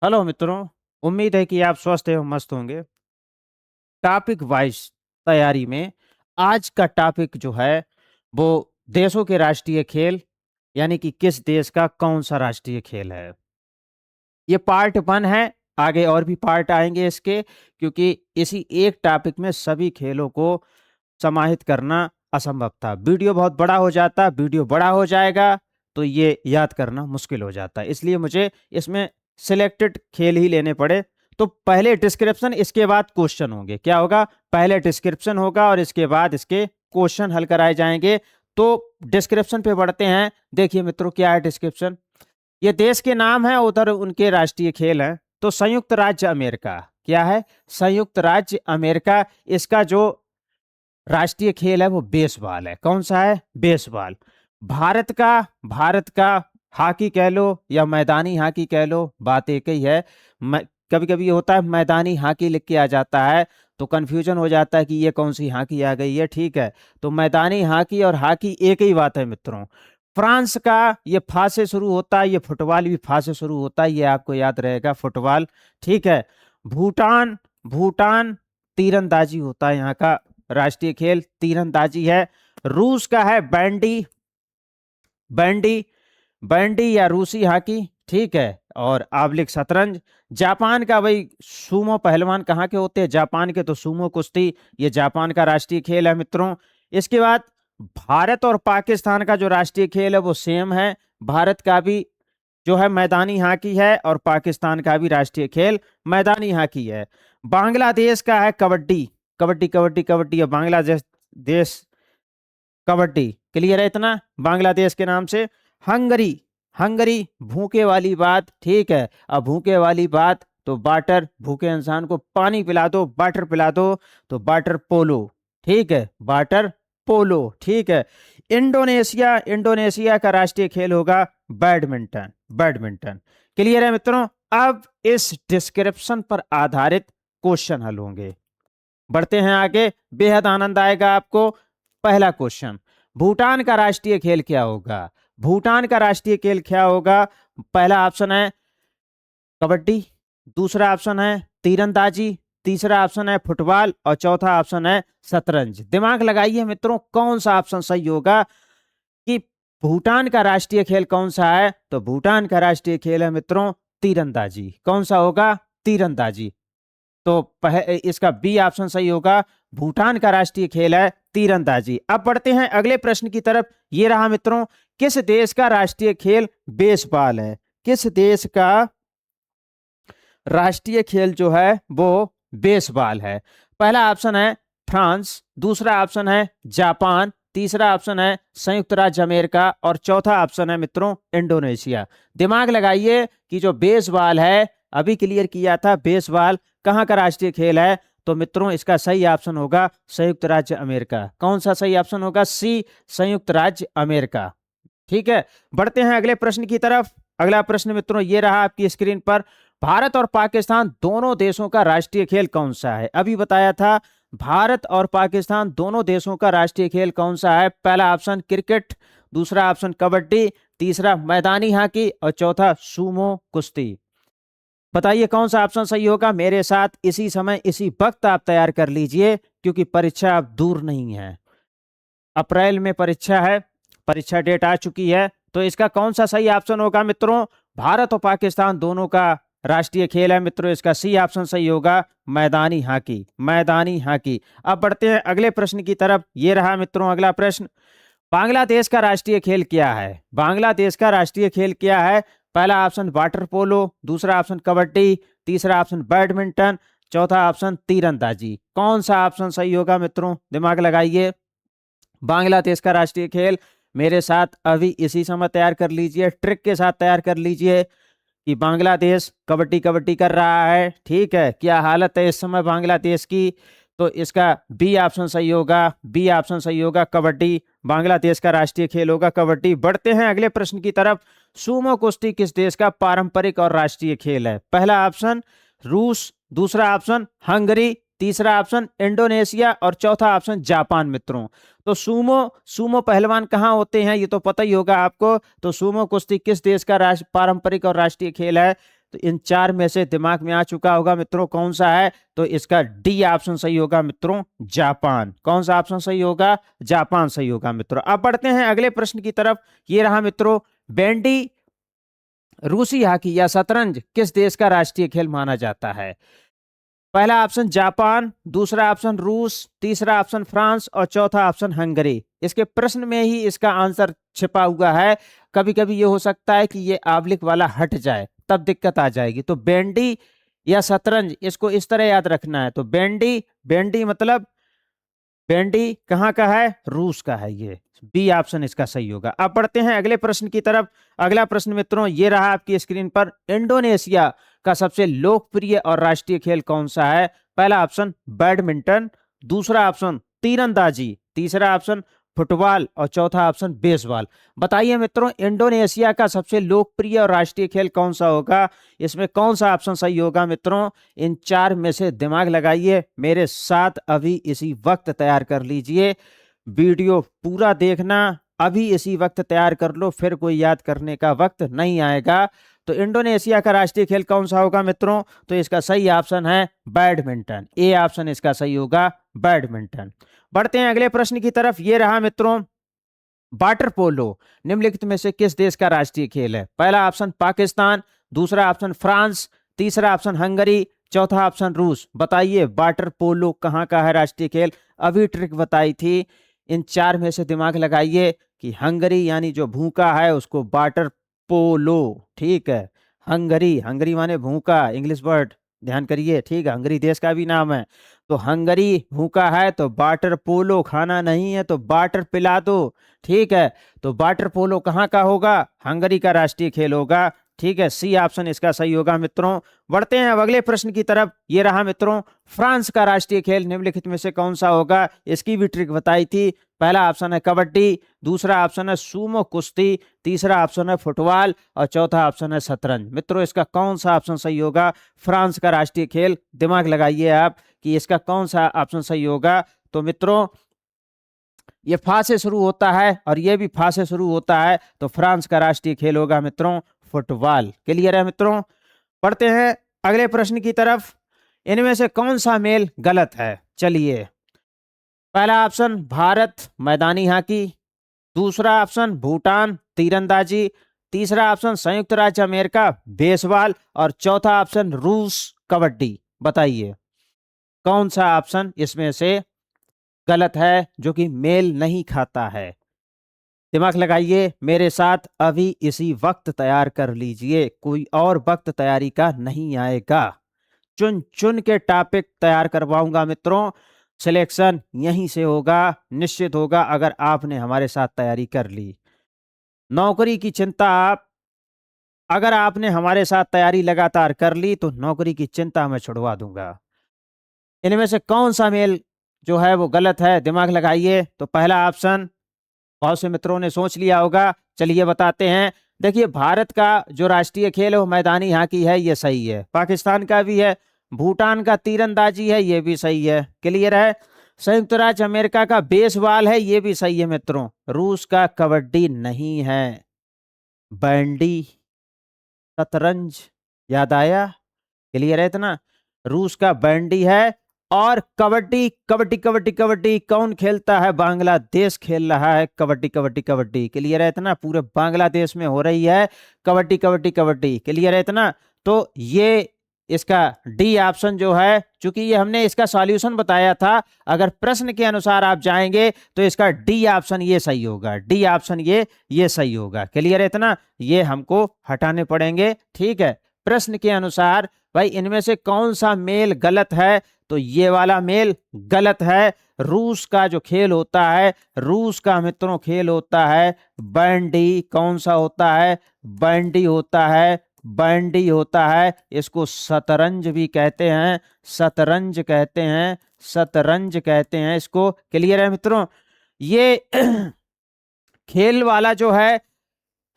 Hello मित्रों। उम्मीद है कि आप स्वस्थ एवं मस्त होंगे। टॉपिक वाइज तैयारी में आज का टॉपिक जो है वो देशों के राष्ट्रीय खेल, यानी कि किस देश का कौन सा राष्ट्रीय खेल है। ये पार्ट 1 है। आगे और भी पार्ट आएंगे इसके, क्योंकि इसी एक टॉपिक में सभी खेलों को समाहित करना असंभव था। वीडियो बहुत बड़ा हो जाता, वीडियो बड़ा हो जाएगा तो ये याद करना मुश्किल हो जाता है, इसलिए मुझे इसमें सिलेक्टेड खेल ही लेने पड़े। तो पहले डिस्क्रिप्शन, इसके बाद क्वेश्चन होंगे। क्या होगा? पहले डिस्क्रिप्शन होगा और इसके बाद इसके क्वेश्चन हल कराए जाएंगे। तो डिस्क्रिप्शन पे बढ़ते हैं। देखिए मित्रों, क्या है डिस्क्रिप्शन। ये देश के नाम है, उधर उनके राष्ट्रीय खेल हैं। तो संयुक्त राज्य अमेरिका क्या है? संयुक्त राज्य अमेरिका, इसका जो राष्ट्रीय खेल है वो बेसबॉल है। कौन सा है? बेसबॉल। भारत का हॉकी कह लो या मैदानी हॉकी कह लो, बात एक ही है। कभी कभी होता है मैदानी हॉकी लिख के आ जाता है तो कंफ्यूजन हो जाता है कि ये कौन सी हॉकी आ गई है। ठीक है, तो मैदानी हॉकी और हॉकी एक ही बात है मित्रों। फ्रांस का ये फा से शुरू होता है, ये फुटबॉल भी फा से शुरू होता है, ये आपको याद रहेगा, फुटबॉल। ठीक है। भूटान, भूटान तीरंदाजी होता है, यहाँ का राष्ट्रीय खेल तीरंदाजी है। रूस का है बैंडी, बैंडी, बैंडी या रूसी हॉकी। ठीक है। और आबलिक शतरंज। जापान का भाई सूमो पहलवान कहाँ के होते हैं? जापान के। तो सूमो कुश्ती, ये जापान का राष्ट्रीय खेल है मित्रों। इसके बाद भारत और पाकिस्तान का जो राष्ट्रीय खेल है वो सेम है। भारत का भी जो है मैदानी हॉकी है और पाकिस्तान का भी राष्ट्रीय खेल मैदानी हॉकी है। बांग्लादेश का है कबड्डी, कबड्डी कबड्डी कबड्डी, या बांग्लादेश देश कबड्डी। क्लियर है इतना बांग्लादेश के नाम से। हंगरी, हंगरी भूखे वाली बात। ठीक है। अब भूखे वाली बात तो वाटर, भूखे इंसान को पानी पिला दो, वाटर पिला दो, तो वाटर पोलो। ठीक है, वाटर पोलो। ठीक है। इंडोनेशिया, इंडोनेशिया का राष्ट्रीय खेल होगा बैडमिंटन, बैडमिंटन। क्लियर है मित्रों। अब इस डिस्क्रिप्शन पर आधारित क्वेश्चन हल होंगे। बढ़ते हैं आगे, बेहद आनंद आएगा आपको। पहला क्वेश्चन, भूटान का राष्ट्रीय खेल क्या होगा? भूटान का राष्ट्रीय खेल क्या होगा? पहला ऑप्शन है कबड्डी, दूसरा ऑप्शन है तीरंदाजी, तीसरा ऑप्शन है फुटबॉल और चौथा ऑप्शन है शतरंज। दिमाग लगाइए मित्रों, कौन सा ऑप्शन सही होगा कि भूटान का राष्ट्रीय खेल कौन सा है? तो भूटान का राष्ट्रीय खेल है मित्रों तीरंदाजी। कौन सा होगा? तीरंदाजी। तो इसका बी ऑप्शन सही होगा। भूटान का राष्ट्रीय खेल है तीरंदाजी। अब बढ़ते हैं अगले प्रश्न की तरफ। ये रहा मित्रों, किस देश का राष्ट्रीय खेल बेसबॉल है? किस देश का राष्ट्रीय खेल जो है वो बेसबॉल है? पहला ऑप्शन है फ्रांस, दूसरा ऑप्शन है जापान, तीसरा ऑप्शन है संयुक्त राज्य अमेरिका और चौथा ऑप्शन है मित्रों इंडोनेशिया। दिमाग लगाइए कि जो बेसबॉल है, अभी क्लियर किया था, बेसबॉल कहाँ का राष्ट्रीय खेल है? तो मित्रों इसका सही ऑप्शन होगा संयुक्त राज्य अमेरिका। कौन सा सही ऑप्शन होगा? सी, संयुक्त राज्य अमेरिका। ठीक है। बढ़ते हैं अगले प्रश्न की तरफ। अगला प्रश्न मित्रों ये रहा आपकी स्क्रीन पर, भारत और पाकिस्तान दोनों देशों का राष्ट्रीय खेल कौन सा है? अभी बताया था, भारत और पाकिस्तान दोनों देशों का राष्ट्रीय खेल कौन सा है? पहला ऑप्शन क्रिकेट, दूसरा ऑप्शन कबड्डी, तीसरा मैदानी हॉकी और चौथा सूमो कुश्ती। बताइए कौन सा ऑप्शन सही होगा? मेरे साथ इसी समय इसी वक्त आप तैयार कर लीजिए, क्योंकि परीक्षा अब दूर नहीं है। अप्रैल में परीक्षा है, परीक्षा डेट आ चुकी है। तो इसका कौन सा सही ऑप्शन होगा मित्रों? भारत और पाकिस्तान दोनों का राष्ट्रीय खेल है मित्रों, इसका सी ऑप्शन सही होगा मैदानी हॉकी, मैदानी हॉकी। अब बढ़ते हैं अगले प्रश्न की तरफ। ये रहा मित्रों अगला प्रश्न, बांग्लादेश का राष्ट्रीय खेल क्या है? बांग्लादेश का राष्ट्रीय खेल क्या है? पहला ऑप्शन वाटर पोलो, दूसरा ऑप्शन कबड्डी, तीसरा ऑप्शन बैडमिंटन, चौथा ऑप्शन तीरंदाजी। कौन सा ऑप्शन सही होगा मित्रों? दिमाग लगाइए। बांग्लादेश का राष्ट्रीय खेल, मेरे साथ अभी इसी समय तैयार कर लीजिए, ट्रिक के साथ तैयार कर लीजिए कि बांग्लादेश कबड्डी कबड्डी कर रहा है। ठीक है, क्या हालत है इस समय बांग्लादेश की? तो इसका बी ऑप्शन सही होगा, बी ऑप्शन सही होगा कबड्डी। बांग्लादेश का राष्ट्रीय खेल होगा कबड्डी। बढ़ते हैं अगले प्रश्न की तरफ। सूमो कुश्ती किस देश का पारंपरिक और राष्ट्रीय खेल है? पहला ऑप्शन रूस, दूसरा ऑप्शन हंगरी, तीसरा ऑप्शन इंडोनेशिया और चौथा ऑप्शन जापान मित्रों। तो सूमो, सूमो पहलवान कहाँ होते हैं ये तो पता ही होगा आपको। तो सूमो कुश्ती किस देश का पारंपरिक और राष्ट्रीय खेल है? तो इन चार में से दिमाग में आ चुका होगा मित्रों कौन सा है, तो इसका डी ऑप्शन सही होगा मित्रों, जापान। कौन सा ऑप्शन सही होगा, जापान सही होगा मित्रों। अब बढ़ते हैं अगले प्रश्न की तरफ। ये रहा मित्रों, बैंडी रूसी हॉकी या शतरंज किस देश का राष्ट्रीय खेल माना जाता है। पहला ऑप्शन जापान, दूसरा ऑप्शन रूस, तीसरा ऑप्शन फ्रांस और चौथा ऑप्शन हंगरी। इसके प्रश्न में ही इसका आंसर छिपा हुआ है। कभी कभी ये हो सकता है कि ये आबलिक वाला हट जाए, तब दिक्कत आ जाएगी। तो बैंडी या शतरंज, इसको इस तरह याद रखना है। तो बैंडी, बैंडी मतलब बैंडी कहाँ का है, रूस का है। ये बी ऑप्शन इसका सही होगा। अब बढ़ते हैं अगले प्रश्न की तरफ। अगला प्रश्न मित्रों ये रहा आपकी स्क्रीन पर, इंडोनेशिया का सबसे लोकप्रिय और राष्ट्रीय खेल कौन सा है। पहला ऑप्शन बैडमिंटन, दूसरा ऑप्शन तीरंदाजी, तीसरा ऑप्शन फुटबॉल और चौथा ऑप्शन बेसबॉल। बताइए मित्रों, इंडोनेशिया का सबसे लोकप्रिय और राष्ट्रीय खेल कौन सा होगा। इसमें कौन सा ऑप्शन सही होगा मित्रों, इन चार में से दिमाग लगाइए, मेरे साथ अभी इसी वक्त तैयार कर लीजिए। वीडियो पूरा देखना, अभी इसी वक्त तैयार कर लो, फिर कोई याद करने का वक्त नहीं आएगा। तो इंडोनेशिया का राष्ट्रीय खेल कौन सा होगा मित्रों, तो इसका सही ऑप्शन है बैडमिंटन। ए ऑप्शन इसका सही होगा, बैडमिंटन। बढ़ते हैं अगले प्रश्न की तरफ। ये रहा मित्रों, वाटर पोलो निम्नलिखित में से किस देश का राष्ट्रीय खेल है। पहला ऑप्शन पाकिस्तान, दूसरा ऑप्शन फ्रांस, तीसरा ऑप्शन हंगरी, चौथा ऑप्शन रूस। बताइए वाटर पोलो कहाँ का है राष्ट्रीय खेल। अभी ट्रिक बताई थी, इन चार में से दिमाग लगाइए कि हंगरी यानी जो भूखा है उसको वाटर पोलो, ठीक है। हंगरी, हंगरी माने भूखा, इंग्लिश वर्ड ध्यान करिए, ठीक है। हंगरी देश का भी नाम है। तो हंगरी भूखा है तो वाटर पोलो, खाना नहीं है तो वाटर पिला दो, ठीक है। तो वाटर पोलो कहाँ का होगा, हंगरी का राष्ट्रीय खेल होगा, ठीक है। सी ऑप्शन इसका सही होगा मित्रों। बढ़ते हैं अब अगले प्रश्न की तरफ। ये रहा मित्रों, फ्रांस का राष्ट्रीय खेल निम्नलिखित में से कौन सा होगा। इसकी भी ट्रिक बताई थी। पहला ऑप्शन है कबड्डी, दूसरा ऑप्शन है सूमो कुश्ती, तीसरा ऑप्शन है फुटबॉल और चौथा ऑप्शन है शतरंज। मित्रों इसका कौन सा ऑप्शन सही होगा, फ्रांस का राष्ट्रीय खेल, दिमाग लगाइए आप कि इसका कौन सा ऑप्शन सही होगा। तो मित्रों ये फा से शुरू होता है और ये भी फा से शुरू होता है, तो फ्रांस का राष्ट्रीय खेल होगा मित्रों फुटबॉल। क्लियर है मित्रों। पढ़ते हैं अगले प्रश्न की तरफ। इनमें से कौन सा मेल गलत है। चलिए, पहला ऑप्शन भारत मैदानी हॉकी, दूसरा ऑप्शन भूटान तीरंदाजी, तीसरा ऑप्शन संयुक्त राज्य अमेरिका बेसबॉल और चौथा ऑप्शन रूस कबड्डी। बताइए कौन सा ऑप्शन इसमें से गलत है, जो कि मेल नहीं खाता है। दिमाग लगाइए, मेरे साथ अभी इसी वक्त तैयार कर लीजिए, कोई और वक्त तैयारी का नहीं आएगा। चुन चुन के टॉपिक तैयार करवाऊंगा मित्रों, सिलेक्शन यहीं से होगा, निश्चित होगा अगर आपने हमारे साथ तैयारी कर ली। नौकरी की चिंता आप, अगर आपने हमारे साथ तैयारी लगातार कर ली तो नौकरी की चिंता मैं छुड़वा दूंगा। इनमें से कौन सा मेल जो है वो गलत है, दिमाग लगाइए। तो पहला ऑप्शन बहुत से मित्रों ने सोच लिया होगा, चलिए बताते हैं। देखिए, भारत का जो राष्ट्रीय खेल है वो मैदानी हॉकी है, ये सही है। पाकिस्तान का भी है, भूटान का तीरंदाजी है, ये भी सही है। क्लियर है। संयुक्त राज्य अमेरिका का बेसबॉल है, ये भी सही है मित्रों। रूस का कबड्डी नहीं है। बैंडी, शतरंज याद आया, क्लियर है इतना। रूस का बैंडी है। और कबड्डी, कबड्डी कबड्डी कबड्डी कौन खेलता है, बांग्लादेश खेल रहा है कबड्डी कबड्डी कबड्डी। क्लियर है इतना, पूरे बांग्लादेश में हो रही है कबड्डी कबड्डी कबड्डी। क्लियर है इतना। तो ये इसका डी ऑप्शन जो है, चूंकि ये हमने इसका सॉल्यूशन बताया था, अगर प्रश्न के अनुसार आप जाएंगे तो इसका डी ऑप्शन ये सही होगा, डी ऑप्शन ये सही होगा। क्लियर है इतना, ये हमको हटाने पड़ेंगे, ठीक है। प्रश्न के अनुसार भाई इनमें से कौन सा मेल गलत है, तो ये वाला मेल गलत है। रूस का जो खेल होता है, रूस का मित्रों खेल होता है बैंडी। कौन सा होता है, बैंडी होता है, बैंडी होता है। इसको शतरंज भी कहते हैं, शतरंज कहते हैं, शतरंज कहते हैं इसको। क्लियर है मित्रों। ये खेल वाला जो है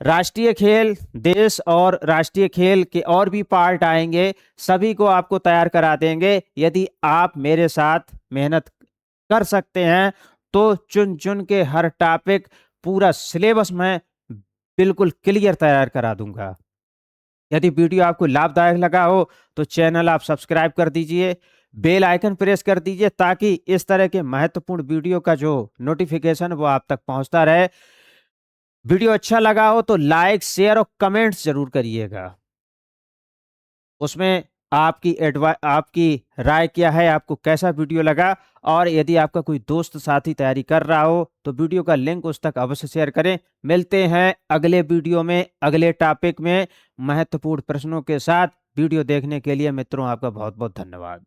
राष्ट्रीय खेल, देश और राष्ट्रीय खेल के और भी पार्ट आएंगे, सभी को आपको तैयार करा देंगे। यदि आप मेरे साथ मेहनत कर सकते हैं तो चुन चुन के हर टॉपिक, पूरा सिलेबस में बिल्कुल क्लियर तैयार करा दूंगा। यदि वीडियो आपको लाभदायक लगा हो तो चैनल आप सब्सक्राइब कर दीजिए, बेल आइकन प्रेस कर दीजिए ताकि इस तरह के महत्वपूर्ण वीडियो का जो नोटिफिकेशन वो आप तक पहुंचता रहे। वीडियो अच्छा लगा हो तो लाइक, शेयर और कमेंट्स जरूर करिएगा। उसमें आपकी राय क्या है, आपको कैसा वीडियो लगा, और यदि आपका कोई दोस्त साथी तैयारी कर रहा हो तो वीडियो का लिंक उस तक अवश्य शेयर करें। मिलते हैं अगले वीडियो में अगले टॉपिक में महत्वपूर्ण प्रश्नों के साथ। वीडियो देखने के लिए मित्रों आपका बहुत बहुत धन्यवाद।